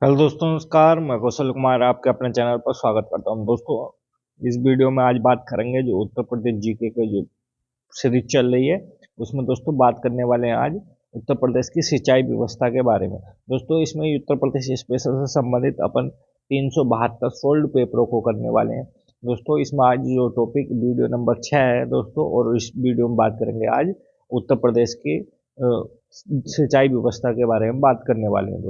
Hello दोस्तों, नमस्कार। मैं कौशल कुमार आपके अपने चैनल पर स्वागत करता हूं। दोस्तों, इस वीडियो में आज बात करेंगे जो उत्तर प्रदेश जीके के जो सीरीज चल रही है उसमें दोस्तों बात करने वाले हैं आज उत्तर प्रदेश की सिंचाई व्यवस्था के बारे में। दोस्तों, इसमें उत्तर प्रदेश स्पेशल से संबंधित अपन 372 सोल्ड पेपरों को करने वाले हैं। दोस्तों, इसमें आज जो टॉपिक वीडियो नंबर 6 है दोस्तों, और इस वीडियो में बात करेंगे आज उत्तर प्रदेश की सिंचाई व्यवस्था के बारे में बात करने वाले हैं।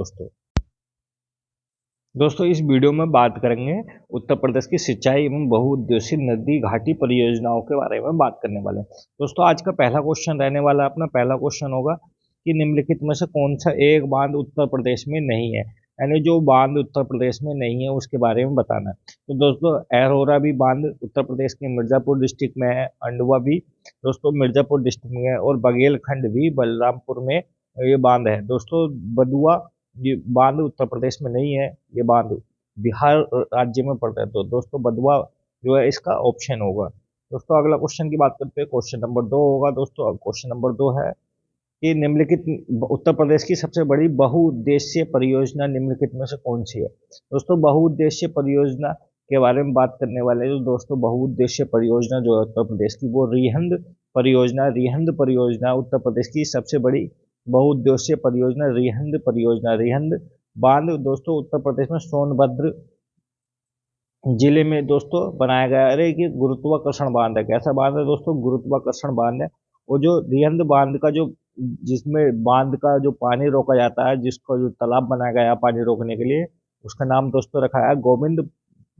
दोस्तों, इस वीडियो में बात करेंगे उत्तर प्रदेश की सिंचाई एवं बहुउद्देशीय नदी घाटी परियोजनाओं के बारे में बात करने वाले हैं। दोस्तों, आज का पहला क्वेश्चन रहने वाला है, अपना पहला क्वेश्चन होगा कि निम्नलिखित में से कौन सा एक बांध उत्तर प्रदेश में नहीं है, यानी जो बांध उत्तर प्रदेश में नहीं है उसके बारे में बताना है। तो दोस्तों, अरोरा भी बांध उत्तर प्रदेश के मिर्जापुर डिस्ट्रिक्ट में है, अंडवा भी दोस्तों मिर्जापुर डिस्ट्रिक्ट में है, और बघेलखंड भी बलरामपुर में ये बांध है। दोस्तों, बदुआ ये बांध उत्तर प्रदेश में नहीं है, ये बांध बिहार राज्य में पड़ता है। तो दोस्तों, बदुआ जो है इसका ऑप्शन होगा। दोस्तों, अगला क्वेश्चन की बात करते हैं, क्वेश्चन नंबर 2 होगा। दोस्तों, क्वेश्चन नंबर 2 है कि निम्नलिखित उत्तर प्रदेश की सबसे बड़ी बहुउद्देशीय परियोजना निम्नलिखित में से कौन सी है। दोस्तों, बहुउद्देशीय परियोजना के बारे में बात करने वाले हैं। तो दोस्तों, बहुउद्देशीय परियोजना जो है उत्तर प्रदेश की वो रिहंद परियोजना उत्तर प्रदेश की सबसे बड़ी बहुउद्देशीय परियोजना रिहंद बांध दोस्तों उत्तर प्रदेश में सोनभद्र जिले में दोस्तों बनाया गया। अरे कि गुरुत्वाकर्षण बांध है, कैसा बांध है दोस्तों, गुरुत्वाकर्षण बांध है। वो जो रिहंद बांध का जो जिसमें बांध का जो पानी रोका जाता है, जिसको जो तालाब बनाया गया है पानी रोकने के लिए, उसका नाम दोस्तों रखा है गोविंद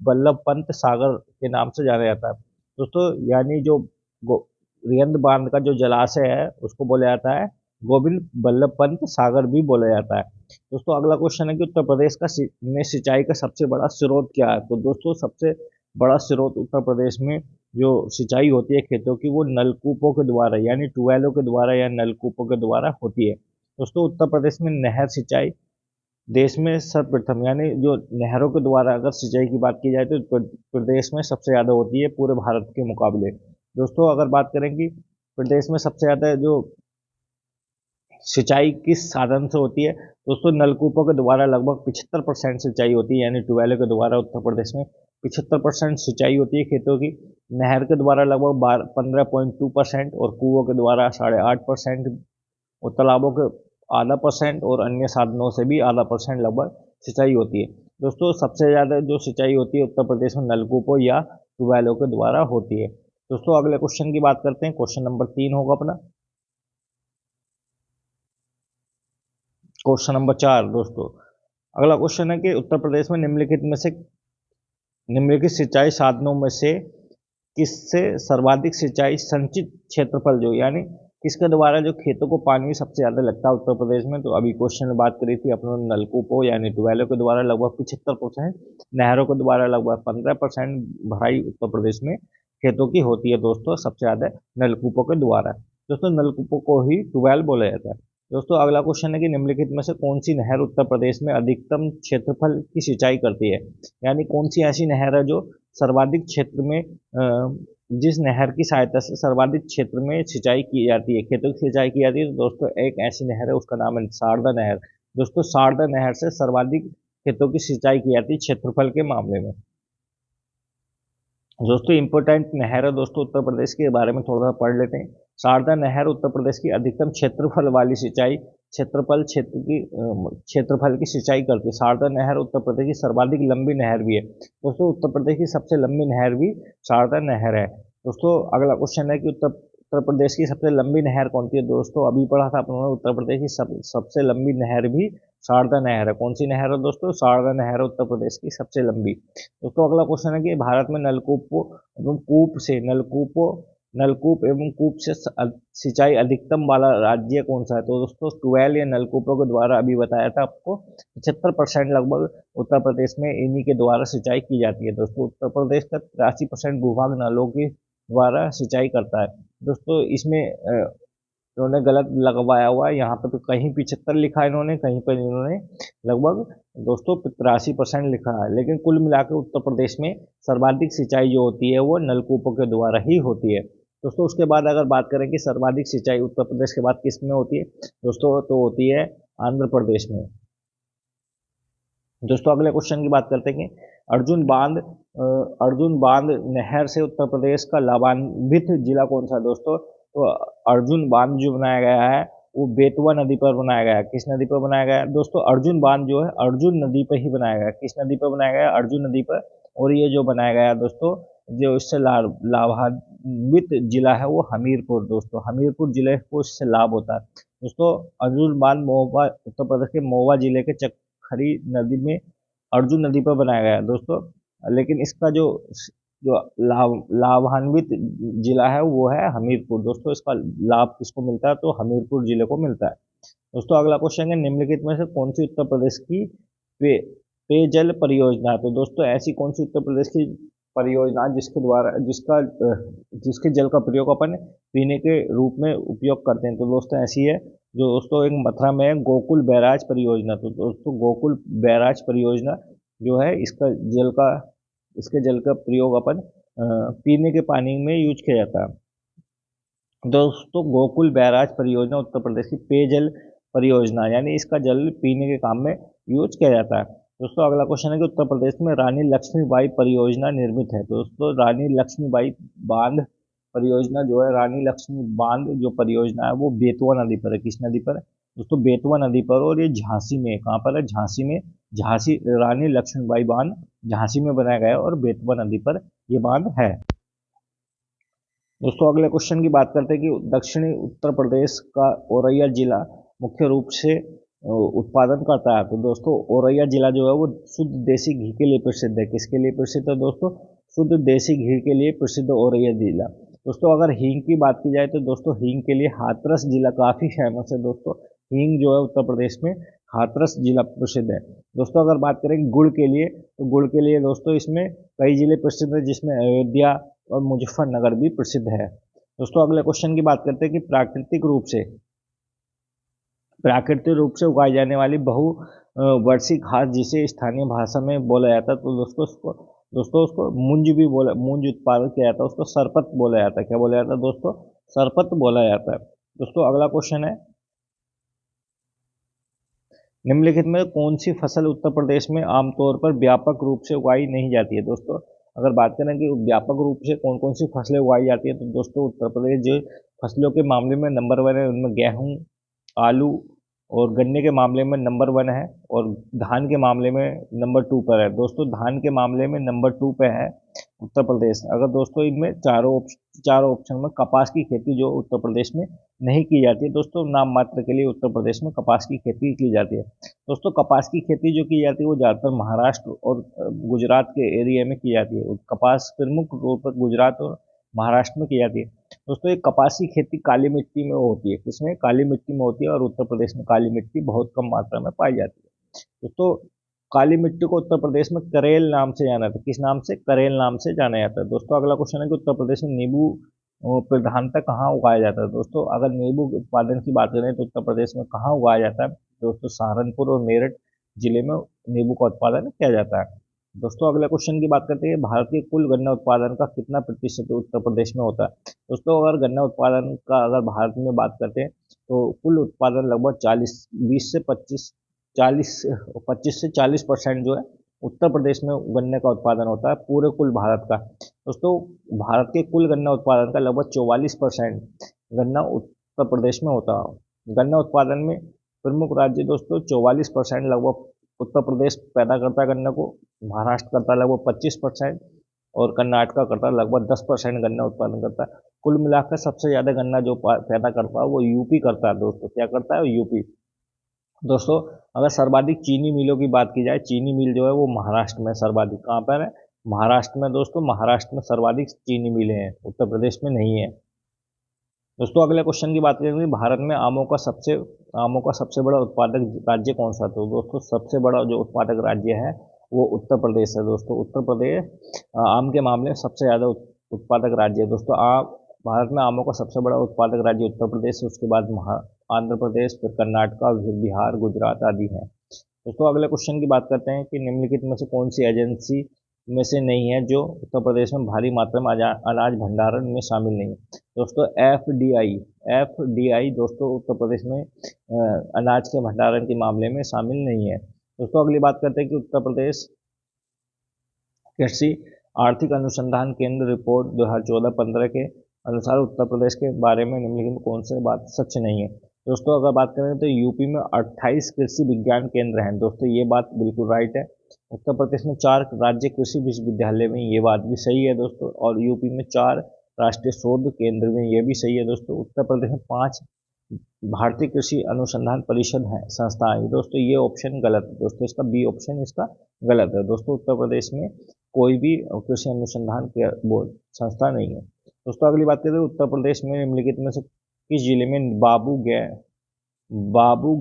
बल्लभ पंत सागर के नाम से जाना जाता है दोस्तों। यानी जो रिहंद बांध का जो जलाशय है उसको बोला जाता है गोविंद बल्लभ पंत सागर भी बोला जाता है। दोस्तों, अगला क्वेश्चन है कि उत्तर प्रदेश का में सिंचाई का सबसे बड़ा स्रोत क्या है। तो दोस्तों, सबसे बड़ा स्रोत उत्तर प्रदेश में जो सिंचाई होती है खेतों की वो नलकूपों के द्वारा, यानी ट्यूबवेलों के द्वारा या नलकूपों के द्वारा होती है। दोस्तों, उत्तर प्रदेश में नहर सिंचाई देश में सर्वप्रथम, यानी जो नहरों के द्वारा अगर सिंचाई की बात की जाए तो प्रदेश में सबसे ज़्यादा होती है पूरे भारत के मुकाबले। दोस्तों, अगर बात करें कि प्रदेश में सबसे ज़्यादा जो सिंचाई किस साधन से होती है, दोस्तों नलकूपों के द्वारा लगभग 75% सिंचाई होती है, यानी ट्यूबवेलों के द्वारा उत्तर प्रदेश में 75% सिंचाई होती है खेतों की। नहर के द्वारा लगभग 15.2% और कुओं के द्वारा 8.5% और तालाबों के आधा परसेंट और अन्य साधनों से भी आधा परसेंट लगभग सिंचाई होती है। दोस्तों, सबसे ज़्यादा जो सिंचाई होती है उत्तर प्रदेश में नलकूपों या ट्यूबवेलों के द्वारा होती है। दोस्तों, अगले क्वेश्चन की बात करते हैं, क्वेश्चन नंबर 3 होगा अपना, क्वेश्चन नंबर 4। दोस्तों, अगला क्वेश्चन है कि उत्तर प्रदेश में निम्नलिखित सिंचाई साधनों में से किससे सर्वाधिक सिंचाई संचित क्षेत्रफल जो, यानी किसके द्वारा जो खेतों को पानी सबसे ज़्यादा लगता है उत्तर प्रदेश में। तो अभी क्वेश्चन में बात करी थी अपने नलकूपों यानी ट्यूबवेलों के द्वारा लगभग 75%, नहरों के द्वारा लगभग 15% भराई उत्तर प्रदेश में खेतों की होती है दोस्तों, सबसे ज़्यादा नलकूपों के द्वारा। दोस्तों, नलकूपों को ही ट्यूबवेल बोला जाता है। दोस्तों, अगला क्वेश्चन है कि निम्नलिखित में से कौन सी नहर उत्तर प्रदेश में अधिकतम क्षेत्रफल की सिंचाई करती है, यानी कौन सी ऐसी नहर है जो सर्वाधिक क्षेत्र में जिस नहर की सहायता से सर्वाधिक क्षेत्र में सिंचाई की जाती है, खेतों की सिंचाई की जाती है। तो दोस्तों, एक ऐसी नहर है उसका नाम है शारदा नहर। दोस्तों, शारदा नहर से सर्वाधिक खेतों की सिंचाई की जाती है क्षेत्रफल के मामले में। दोस्तों, इम्पोर्टेंट नहर है दोस्तों उत्तर प्रदेश के बारे में थोड़ा सा पढ़ लेते हैं। शारदा नहर उत्तर प्रदेश की अधिकतम क्षेत्रफल वाली सिंचाई क्षेत्रफल की सिंचाई करती है। शारदा नहर उत्तर प्रदेश की सर्वाधिक लंबी नहर भी है। दोस्तों, उत्तर प्रदेश की सबसे लंबी नहर भी शारदा नहर है। दोस्तों, अगला क्वेश्चन है कि उत्तर प्रदेश की सबसे लंबी नहर कौन सी है। दोस्तों, अभी पढ़ा था आपने उत्तर प्रदेश की सबसे लंबी नहर भी शारदा नहर है। कौन सी नहर है दोस्तों, शारदा नहर उत्तर प्रदेश की सबसे लंबी। दोस्तों, अगला क्वेश्चन है कि भारत में नलकूप एवं कूप से सिंचाई अधिकतम वाला राज्य कौन सा है। तो दोस्तों, ट्यूबवेल या नलकूपों के द्वारा अभी बताया था आपको 75% लगभग उत्तर प्रदेश में इन्हीं के द्वारा सिंचाई की जाती है। दोस्तों, उत्तर प्रदेश का 83% भूभाग नलों के द्वारा सिंचाई करता है। दोस्तों, इसमें इन्होंने गलत लगवाया हुआ है, यहाँ पे तो कहीं 75 लिखा है इन्होंने, कहीं पर इन्होंने लगभग दोस्तों 83% लिखा है। लेकिन कुल मिलाकर उत्तर प्रदेश में सर्वाधिक सिंचाई जो होती है वो नलकूपों के द्वारा ही होती है। दोस्तों, उसके बाद अगर बात करें कि सर्वाधिक सिंचाई उत्तर प्रदेश के बाद किस में होती है दोस्तों, तो होती है आंध्र प्रदेश में। दोस्तों अगले क्वेश्चन की बात करते हैं कि अर्जुन बांध नहर से उत्तर प्रदेश का लाभान्वित जिला कौन सा है दोस्तों। तो अर्जुन बांध जो बनाया गया है वो बेतवा नदी पर बनाया गया है। किस नदी पर बनाया गया है दोस्तों। अर्जुन बांध जो है अर्जुन नदी पर ही बनाया गया है। किस नदी पर बनाया गया है, अर्जुन नदी पर। और ये जो बनाया गया है दोस्तों, जो इससे लाभान्वित जिला है वो हमीरपुर। दोस्तों हमीरपुर जिले को इससे लाभ होता है। दोस्तों अर्जुन बांध महोबा उत्तर प्रदेश के महोबा जिले के चकखरी नदी में अर्जुन नदी पर बनाया गया है दोस्तों। लेकिन इसका जो जो लाभान्वित जिला है वो है हमीरपुर। दोस्तों इसका लाभ किसको मिलता है, तो हमीरपुर जिले को मिलता है। दोस्तों अगला क्वेश्चन है निम्नलिखित में से कौन सी उत्तर प्रदेश की पे पेयजल परियोजना है। तो दोस्तों ऐसी कौन सी उत्तर प्रदेश की परियोजना जिसके द्वारा जिसके जल का प्रयोग अपन पीने के रूप में उपयोग करते हैं। तो दोस्तों ऐसी है जो दोस्तों एक मथुरा में है गोकुल बैराज परियोजना। तो दोस्तों गोकुल बैराज परियोजना जो है इसके जल का प्रयोग अपन पीने के पानी में यूज किया जाता है। दोस्तों गोकुल बैराज परियोजना उत्तर प्रदेश की पेयजल परियोजना, यानी इसका जल पीने के काम में यूज किया जाता है। दोस्तों अगला क्वेश्चन है कि उत्तर प्रदेश में रानी लक्ष्मीबाई परियोजना निर्मित है। तो दोस्तों रानी लक्ष्मीबाई बांध परियोजना जो है, रानी लक्ष्मी बांध जो परियोजना है वो बेतवा नदी पर है। किस नदी पर है दोस्तों, बेतवा नदी पर। और ये झांसी में, कहाँ पर है, झांसी में। झांसी रानी लक्ष्मीबाई बांध झांसी में बनाया गया है और बेतवा नदी पर ये बांध है। दोस्तों अगले क्वेश्चन की बात करते हैं कि दक्षिणी उत्तर प्रदेश का औरैया जिला मुख्य रूप से उत्पादन करता है। तो दोस्तों औरैया जिला जो है वो शुद्ध देसी घी के लिए प्रसिद्ध है। किसके लिए प्रसिद्ध है दोस्तों, शुद्ध देसी घी के लिए प्रसिद्ध औरैया जिला। दोस्तों अगर हींग की बात की जाए तो दोस्तों हींग के लिए हाथरस जिला काफ़ी फेमस है। दोस्तों हींग जो है उत्तर प्रदेश में हाथरस जिला प्रसिद्ध है। दोस्तों अगर बात करें गुड़ के लिए, तो गुड़ के लिए दोस्तों इसमें कई जिले प्रसिद्ध है, जिसमें अयोध्या और मुजफ्फरनगर भी प्रसिद्ध है। दोस्तों अगले क्वेश्चन की बात करते हैं कि प्राकृतिक रूप से उगाई जाने वाली बहुवर्षीय घास जिसे स्थानीय भाषा में बोला जाता है। तो दोस्तों उसको मूंज उत्पादन किया जाता है, उसको सरपत बोला जाता है। क्या बोला जाता है दोस्तों, सरपत बोला जाता है। दोस्तों अगला क्वेश्चन है निम्नलिखित में कौन सी फसल उत्तर प्रदेश में आमतौर पर व्यापक रूप से उगाई नहीं जाती है। दोस्तों अगर बात करें कि व्यापक रूप से कौन कौन सी फसलें उगाई जाती है, तो दोस्तों उत्तर प्रदेश जो फसलों के मामले में नंबर 1 है, उनमें गेहूँ, आलू और गन्ने के मामले में नंबर 1 है, और धान के मामले में नंबर 2 पर है। दोस्तों धान के मामले में नंबर 2 पे है उत्तर प्रदेश। अगर दोस्तों इनमें चारों ऑप्शन में कपास की खेती जो उत्तर प्रदेश में नहीं की जाती है, दोस्तों नाम मात्र के लिए उत्तर प्रदेश में कपास की खेती की जाती है। दोस्तों कपास की खेती जो की जाती है वो ज़्यादातर महाराष्ट्र और गुजरात के एरिया में की जाती है। कपास प्रमुख रूप पर गुजरात और महाराष्ट्र में की जाती है। दोस्तों एक कपास की खेती काली मिट्टी में होती है। किसमें, काली मिट्टी में होती है, और उत्तर प्रदेश में काली मिट्टी बहुत कम मात्रा में पाई जाती है। दोस्तों काली मिट्टी को उत्तर प्रदेश में करेल नाम से जाना जाता है। किस नाम से, करेल नाम से जाना जाता है। दोस्तों अगला क्वेश्चन है कि उत्तर प्रदेश में नींबू प्रधानतः कहाँ उगाया जाता है। दोस्तों अगर नींबू उत्पादन की बात करें तो उत्तर प्रदेश में कहाँ उगाया जाता है, दोस्तों सहारनपुर और मेरठ जिले में नींबू का उत्पादन किया जाता है। दोस्तों अगले क्वेश्चन की बात करते हैं भारत के कुल गन्ना उत्पादन का कितना प्रतिशत उत्तर प्रदेश में होता है। दोस्तों अगर गन्ना उत्पादन का अगर भारत में बात करते हैं तो कुल उत्पादन लगभग 25 से 40% जो है उत्तर प्रदेश में गन्ने का उत्पादन होता है पूरे कुल भारत का। दोस्तों भारत के कुल गन्ना उत्पादन का लगभग 44% गन्ना उत्तर प्रदेश में होता है। गन्ना उत्पादन में प्रमुख राज्य दोस्तों 44% लगभग उत्तर प्रदेश पैदा करता है गन्ना को, महाराष्ट्र करता है लगभग 25% और कर्नाटक करता है लगभग 10% गन्ना उत्पादन करता है। कुल मिलाकर सबसे ज़्यादा गन्ना जो पैदा करता है वो यूपी करता है। दोस्तों क्या करता है, यूपी। दोस्तों अगर सर्वाधिक चीनी मिलों की बात की जाए, चीनी मिल जो है वो महाराष्ट्र में सर्वाधिक, कहाँ पर है, महाराष्ट्र में। दोस्तों महाराष्ट्र में सर्वाधिक चीनी मिलें हैं, उत्तर प्रदेश में नहीं है। दोस्तों अगले क्वेश्चन की बात करेंगे भारत में आमों का सबसे बड़ा उत्पादक राज्य कौन सा। तो दोस्तों सबसे बड़ा जो उत्पादक राज्य है वो उत्तर प्रदेश है। दोस्तों उत्तर प्रदेश आम के मामले में सबसे ज़्यादा उत्पादक राज्य है। दोस्तों भारत में आमों का सबसे बड़ा उत्पादक राज्य उत्तर प्रदेश है, उसके बाद आंध्र प्रदेश, फिर कर्नाटका, फिर बिहार, गुजरात आदि हैं। दोस्तों अगले क्वेश्चन की बात करते हैं कि निम्नलिखित में से कौन सी एजेंसी में से नहीं है जो उत्तर प्रदेश में भारी मात्रा में अनाज भंडारण में शामिल नहीं है। दोस्तों एफडीआई दोस्तों उत्तर प्रदेश में अनाज के भंडारण के मामले में शामिल नहीं है। दोस्तों अगली बात करते हैं कि उत्तर प्रदेश कृषि आर्थिक अनुसंधान केंद्र रिपोर्ट 2014-15 के अनुसार उत्तर प्रदेश के बारे में निम्नलिखित में कौन सी बात सच नहीं है। दोस्तों अगर बात करें तो यूपी में 28 कृषि विज्ञान केंद्र हैं। दोस्तों ये बात बिल्कुल राइट है। उत्तर प्रदेश में 4 राज्य कृषि विश्वविद्यालय में, ये बात भी सही है दोस्तों। और यूपी में 4 राष्ट्रीय शोध केंद्र में, ये भी सही है दोस्तों। उत्तर प्रदेश में 5 भारतीय कृषि अनुसंधान परिषद है, संस्था है। दोस्तों ये ऑप्शन गलत है दोस्तों, इसका बी ऑप्शन इसका गलत है दोस्तों। उत्तर प्रदेश में कोई भी कृषि अनुसंधान के बोर्ड संस्था नहीं है। दोस्तों अगली बात करें उत्तर प्रदेश में निम्नलिखित में से किस जिले में बाबू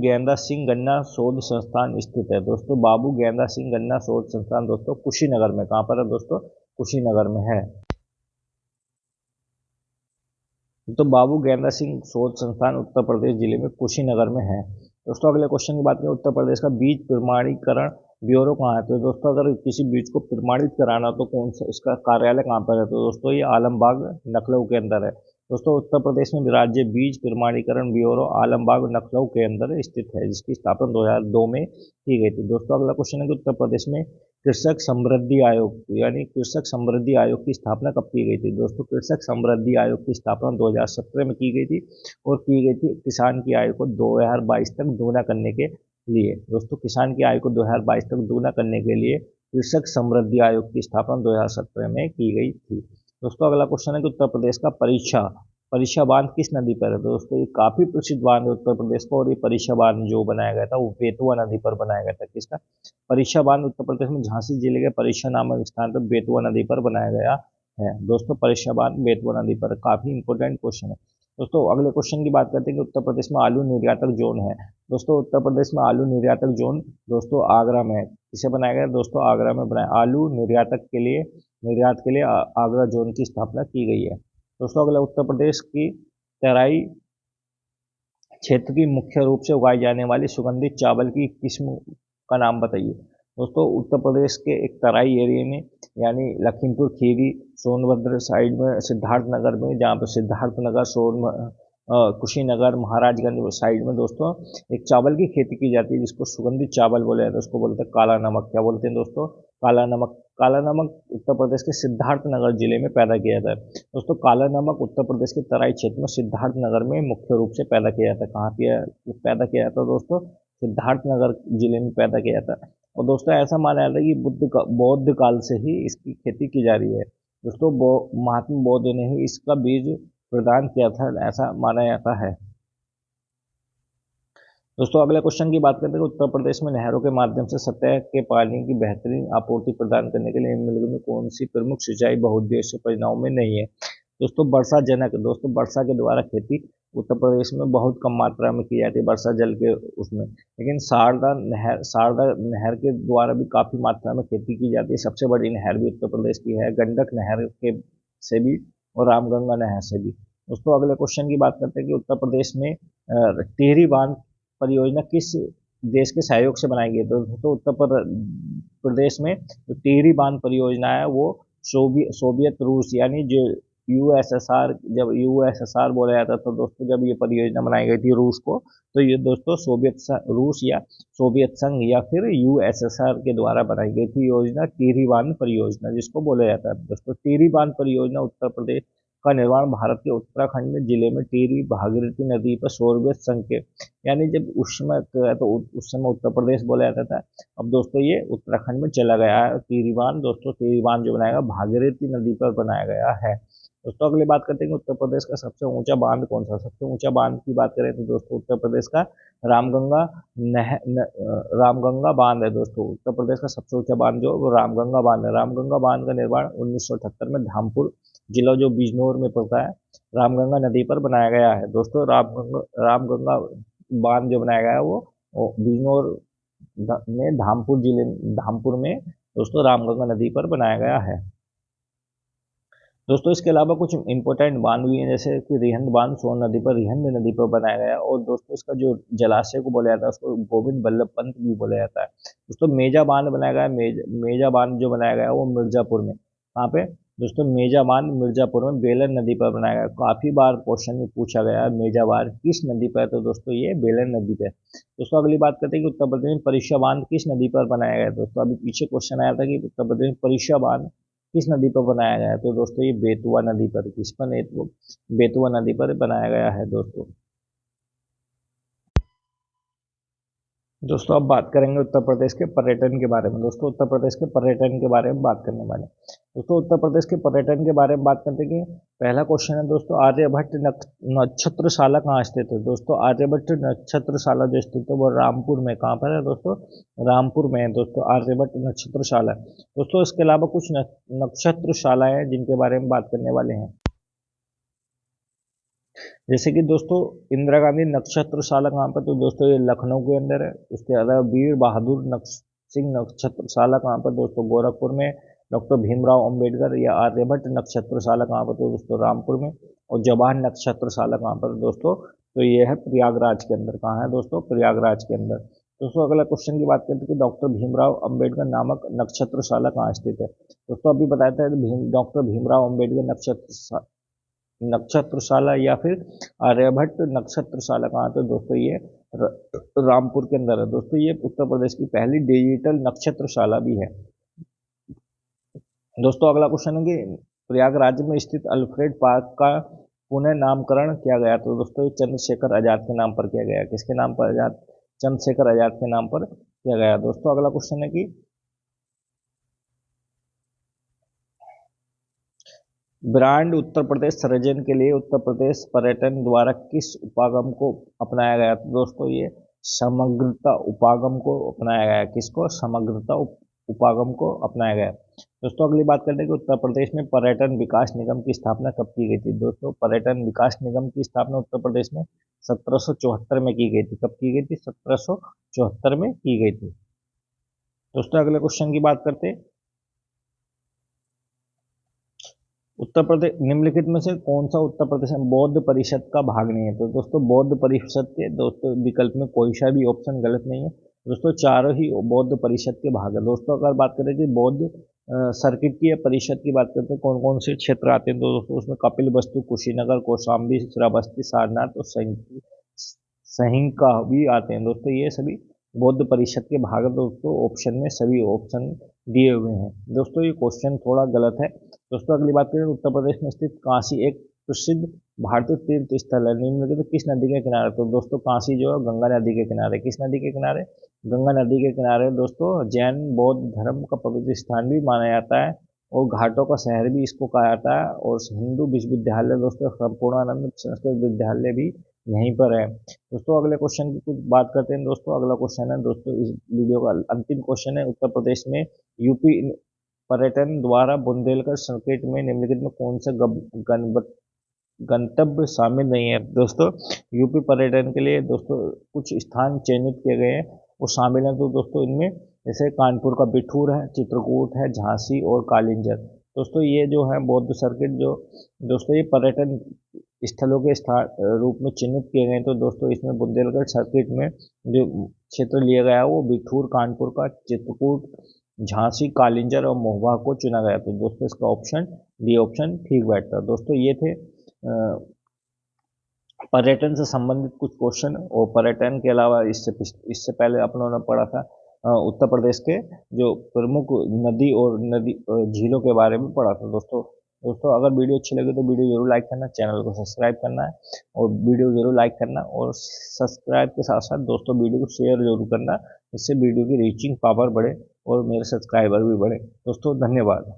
गेंदा सिंह गन्ना शोध संस्थान स्थित है। दोस्तों बाबू गेंदा सिंह गन्ना शोध संस्थान दोस्तों कुशीनगर में, कहाँ पर है दोस्तों, कुशीनगर में है। तो बाबू गेंदा सिंह शोध संस्थान उत्तर प्रदेश जिले में कुशीनगर में है। दोस्तों अगले क्वेश्चन की बात करें उत्तर प्रदेश का बीज प्रमाणीकरण ब्यूरो कहाँ है। तो दोस्तों अगर किसी बीज को प्रमाणित कराना तो कौन सा इसका कार्यालय कहाँ पर है। तो दोस्तों ये आलमबाग लखनऊ के अंदर है। दोस्तों उत्तर प्रदेश में राज्य बीज प्रमाणीकरण ब्यूरो आलमबाग लखनऊ के अंदर स्थित है, जिसकी स्थापना 2002 में की गई थी। दोस्तों अगला क्वेश्चन है कि उत्तर प्रदेश में कृषक समृद्धि आयोग यानी कृषक समृद्धि आयोग की स्थापना कब की गई थी। दोस्तों कृषक समृद्धि आयोग की स्थापना 2017 में की गई थी और की गई थी किसान की आय को 2022 तक दोगुना करने के लिए। दोस्तों किसान की आय को 2022 तक दोगुना करने के लिए कृषक समृद्धि आयोग की स्थापना 2017 में की गई थी। दोस्तों अगला क्वेश्चन है कि उत्तर प्रदेश का परीक्षा बांध किस नदी पर है। दोस्तों ये काफी प्रसिद्ध बांध है उत्तर प्रदेश का, और ये परीक्षा बांध जो बनाया गया था वो बेतवा नदी पर बनाया गया था। किसका परीक्षा बांध उत्तर प्रदेश में झांसी जिले के परीक्षा नामक स्थान पर बेतवा नदी पर बनाया गया है। दोस्तों परीक्षा बांध बेतवा नदी पर, काफी इंपोर्टेंट क्वेश्चन है। दोस्तों अगले क्वेश्चन की बात करते हैं कि उत्तर प्रदेश में आलू निर्यातक जोन है। दोस्तों उत्तर प्रदेश में आलू निर्यातक जोन दोस्तों आगरा में है। किसे बनाया गया दोस्तों, आगरा में बनाया। आलू निर्यात के लिए आगरा जोन की स्थापना की गई है। दोस्तों अगला उत्तर प्रदेश की तराई क्षेत्र की मुख्य रूप से उगाई जाने वाली सुगंधित चावल की किस्म का नाम बताइए। दोस्तों उत्तर प्रदेश के एक तराई एरिया में यानी लखीमपुर खीरी सोनभद्र साइड में सिद्धार्थ नगर में, जहाँ पर सिद्धार्थ नगर कुशीनगर महाराजगंज साइड में दोस्तों एक चावल की खेती की जाती है जिसको सुगंधित चावल बोले जाते हैं। उसको बोलते हैं काला नमक। क्या बोलते हैं दोस्तों, काला नमक। काला नमक उत्तर प्रदेश के सिद्धार्थ नगर जिले में पैदा किया जाता है। दोस्तों काला नमक उत्तर प्रदेश के तराई क्षेत्र में सिद्धार्थ नगर में मुख्य रूप से पैदा किया जाता है। कहाँ पैदा किया जाता है दोस्तों, सिद्धार्थ नगर जिले में पैदा किया जाता है। और दोस्तों ऐसा माना जाता है कि बौद्ध काल से ही इसकी खेती की जा रही है। दोस्तों महात्मा बौद्ध ने ही इसका बीज प्रदान किया था, ऐसा माना जाता है। दोस्तों अगले क्वेश्चन की बात करते हैं उत्तर प्रदेश में नहरों के माध्यम से सतह के पानी की बेहतरीन आपूर्ति प्रदान करने के लिए निम्नलिखित में कौन सी प्रमुख सिंचाई बहुउद्देश्य परियोजनाओं में नहीं है। दोस्तों वर्षा जनक, दोस्तों वर्षा के द्वारा खेती उत्तर प्रदेश में बहुत कम मात्रा में की जाती है वर्षा जल के उसमें, लेकिन शारदा नहर के द्वारा भी काफी मात्रा में खेती की जाती है। सबसे बड़ी नहर भी उत्तर प्रदेश की है, गंडक नहर के से भी और रामगंगा नहर से भी। दोस्तों अगले क्वेश्चन की बात करते हैं कि उत्तर प्रदेश में टिहरी बांध परियोजना किस देश के सहयोग से बनाई गई। तो उत्तर प्रदेश में जो टिहरी बांध परियोजना है वो सोवियत रूस यानी जो यूएसएसआर, जब यूएसएसआर बोला जाता था दोस्तों, जब ये परियोजना बनाई गई थी रूस को, तो ये दोस्तों रूस या सोवियत संघ या फिर यूएसएसआर के द्वारा बनाई गई थी योजना टिहरी बांध परियोजना, जिसको बोला जाता है दोस्तों टिहरी बांध परियोजना। उत्तर प्रदेश का निर्माण भारत के उत्तराखंड में जिले में टिहरी भागीरथी नदी पर सोवियत संघ के यानी जब उस समय तो उस समय उत्तर प्रदेश बोला जाता था, अब दोस्तों ये उत्तराखंड में चला गया है टिहरी बांध। दोस्तों टिहरी बांध जो बनाया गया भागीरथी नदी पर बनाया गया है। दोस्तों अगली बात करते हैं कि उत्तर प्रदेश का सबसे ऊंचा बांध कौन सा। सबसे ऊंचा बांध की बात करें तो दोस्तों उत्तर प्रदेश का रामगंगा बांध है। दोस्तों उत्तर प्रदेश का सबसे ऊंचा बांध जो वो रामगंगा बांध है। रामगंगा बांध का निर्माण 1978 में धामपुर जिला जो बिजनौर में पड़ता है रामगंगा नदी पर बनाया गया है। दोस्तों रामगंगा बांध जो बनाया गया है वो बिजनौर में धामपुर में दोस्तों रामगंगा नदी पर बनाया गया है। दोस्तों इसके अलावा कुछ इंपॉर्टेंट बांध भी हैं, जैसे कि रिहंद बांध सोन नदी पर रिहंद नदी पर बनाया गया, और दोस्तों इसका जो जलाशय को बोला जाता है उसको गोविंद बल्लभ पंत भी बोला जाता है। दोस्तों मेजा बांध बनाया गया, मेजा बांध जो बनाया गया वो मिर्जापुर में, कहाँ पे दोस्तों मेजा बांध मिर्जापुर में बेलन नदी पर बनाया गया। काफी बार क्वेश्चन में पूछा गया है मेजा बांध किस नदी पर है, तो दोस्तों ये बेलन नदी पे। दोस्तों अगली बात करते हैं कि उत्तर प्रदेश में परीक्षा बांध किस नदी पर बनाया गया है। दोस्तों अभी पीछे क्वेश्चन आया था कि उत्तर प्रदेश में परीक्षा बांध किस नदी पर बनाया गया है, तो दोस्तों ये बेतुआ नदी पर, किस पर, बेतुआ नदी पर बनाया गया है दोस्तों। दोस्तों अब बात करेंगे उत्तर प्रदेश के पर्यटन के बारे में। दोस्तों उत्तर प्रदेश के पर्यटन के बारे में बात करने वाले हैं। दोस्तों उत्तर प्रदेश के पर्यटन के बारे में बात करते हैं कि पहला क्वेश्चन है दोस्तों, आर्यभट्ट नक्षत्रशाला कहाँ स्थित है। दोस्तों आर्यभट्ट नक्षत्रशाला जो स्थित है वो रामपुर में, कहाँ पर है दोस्तों, रामपुर में है दोस्तों आर्यभट्ट नक्षत्रशाला। दोस्तों इसके अलावा कुछ नक्षत्रशालाएं हैं जिनके बारे में बात करने वाले हैं, जैसे कि दोस्तों इंदिरा गांधी नक्षत्रशाला कहाँ पर, तो दोस्तों ये लखनऊ के अंदर है। उसके अलावा वीर बहादुर सिंह नक्षत्रशाला कहाँ पर, दोस्तों गोरखपुर में। डॉक्टर भीमराव अंबेडकर या आर्यभट्ट नक्षत्रशाला कहाँ पर, तो दोस्तों रामपुर में। और जवाहर नक्षत्रशाला कहाँ पर दोस्तों, तो ये है प्रयागराज के अंदर। कहाँ है दोस्तों, प्रयागराज के अंदर। दोस्तों अगला क्वेश्चन की बात करते हैं कि डॉक्टर भीमराव अंबेडकर नामक नक्षत्रशाला कहाँ स्थित है। दोस्तों अभी बताया था डॉक्टर भीमराव अंबेडकर नक्षत्रशाला या फिर आर्यभट्ट नक्षत्रशाला कहाँ, तो दोस्तों ये रामपुर के अंदर है। दोस्तों ये उत्तर प्रदेश की पहली डिजिटल नक्षत्रशाला भी है। दोस्तों अगला क्वेश्चन है कि प्रयागराज में स्थित अल्फ्रेड पार्क का पुनः नामकरण किया गया, तो दोस्तों चंद्रशेखर आजाद के नाम पर किया गया। किसके नाम पर, आजाद, चंद्रशेखर आजाद के नाम पर किया गया। दोस्तों अगला क्वेश्चन है कि ब्रांड उत्तर प्रदेश सृजन के लिए उत्तर प्रदेश पर्यटन द्वारा किस उपागम को अपनाया गया, तो दोस्तों ये समग्रता उपागम को अपनाया गया। किसको, समग्रता उपागम को अपनाया गया। दोस्तों अगली बात करते हैं कि उत्तर प्रदेश में पर्यटन विकास निगम की स्थापना कब की गई थी। दोस्तों पर्यटन विकास निगम की स्थापना उत्तर प्रदेश में 1774 में की गई थी। कब की गई थी, 1774 में की गई थी। दोस्तों अगले क्वेश्चन की बात करते हैं, उत्तर प्रदेश निम्नलिखित में से कौन सा उत्तर प्रदेश में बौद्ध परिषद का भाग नहीं है, तो दोस्तों बौद्ध परिषद के दोस्तों विकल्प में कोई सा भी ऑप्शन गलत नहीं है। दोस्तों चारों ही बौद्ध परिषद के भाग है। दोस्तों अगर बात करें कि बौद्ध सर्किट की या परिषद की बात करते हैं कौन कौन से क्षेत्र आते हैं, तो दोस्तों उसमें कपिल वस्तु, कुशीनगर, कौशाम्बी, श्रावस्ती, सारनाथ और सहिंका भी आते हैं। दोस्तों ये सभी बौद्ध परिषद के भाग। दोस्तों ऑप्शन में सभी ऑप्शन दिए हुए हैं। दोस्तों ये क्वेश्चन थोड़ा गलत है। दोस्तों अगली बात करें, उत्तर प्रदेश में स्थित काशी एक प्रसिद्ध भारतीय तीर्थ स्थल है, निम्नलिखित तो किस नदी के किनारे, तो दोस्तों काशी जो है गंगा नदी के किनारे। किस नदी के किनारे, गंगा नदी के किनारे। दोस्तों जैन बौद्ध धर्म का पवित्र स्थान भी माना जाता है और घाटों का शहर भी इसको कहा जाता है। और हिंदू विश्वविद्यालय दोस्तों संपूर्णानंद संस्कृत विद्यालय भी यहीं पर है। दोस्तों अगले क्वेश्चन की कुछ बात करते हैं। दोस्तों अगला क्वेश्चन है दोस्तों इस वीडियो का अंतिम क्वेश्चन है, उत्तर प्रदेश में यूपी पर्यटन द्वारा बुंदेलखंड सर्किट में निम्नलिखित में कौन सा गंतव्य शामिल नहीं है। दोस्तों यूपी पर्यटन के लिए दोस्तों कुछ स्थान चयनित किए गए हैं, वो शामिल हैं। तो दोस्तों इनमें जैसे कानपुर का बिठूर है, चित्रकूट है, झांसी और कालिंजर। दोस्तों ये जो है बौद्ध सर्किट जो दोस्तों ये पर्यटन स्थलों के रूप में चिन्हित किए गए। तो दोस्तों इसमें बुंदेलखंड सर्किट में जो क्षेत्र लिया गया है वो बिठूर, कानपुर का, चित्रकूट, झांसी, कालिंजर और महुआ को चुना गया। तो दोस्तों इसका ऑप्शन डी ऑप्शन ठीक बैठता है। दोस्तों ये थे पर्यटन से संबंधित कुछ क्वेश्चन। और पर्यटन के अलावा इससे पहले अपनों ने पढ़ा था उत्तर प्रदेश के जो प्रमुख नदी और झीलों के बारे में पढ़ा था। दोस्तों अगर वीडियो अच्छी लगे तो वीडियो जरूर लाइक करना, चैनल को सब्सक्राइब करना है और वीडियो जरूर लाइक करना, और सब्सक्राइब के साथ साथ दोस्तों वीडियो को शेयर जरूर करना, इससे वीडियो की रीचिंग पावर बढ़े और मेरे सब्सक्राइबर भी बढ़े। दोस्तों धन्यवाद।